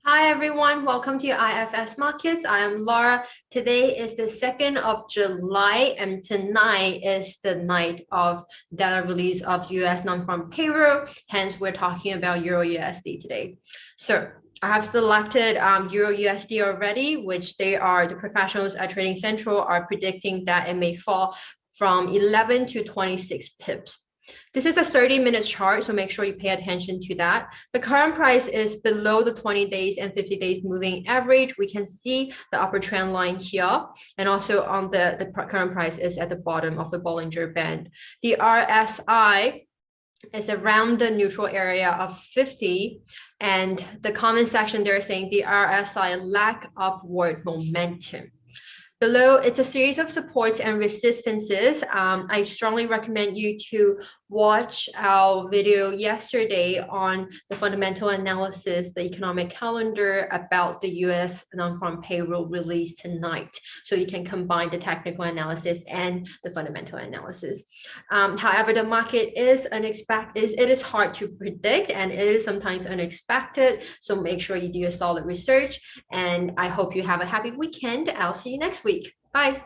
Hi everyone, welcome to IFS Markets. I am Laura. Today is the 2nd of July and tonight is the night of data release of US non-farm payroll. Hence, we're talking about EURUSD today. So I have selected EURUSD already, which the professionals at Trading Central are predicting that it may fall from 11 to 26 pips. This is a 30-minute chart, so make sure you pay attention to that. The current price is below the 20 days and 50 days moving average. We can see the upper trend line here, and also on the current price is at the bottom of the Bollinger Band. The RSI is around the neutral area of 50, and the comment section they're saying the RSI lack upward momentum. Below, it's a series of supports and resistances. I strongly recommend you to watch our video yesterday on the fundamental analysis, the economic calendar about the US non-farm payroll release tonight. So you can combine the technical analysis and the fundamental analysis. However, the market is unexpected. It is hard to predict and it is sometimes unexpected. So make sure you do your solid research. And I hope you have a happy weekend. I'll see you next week. Bye.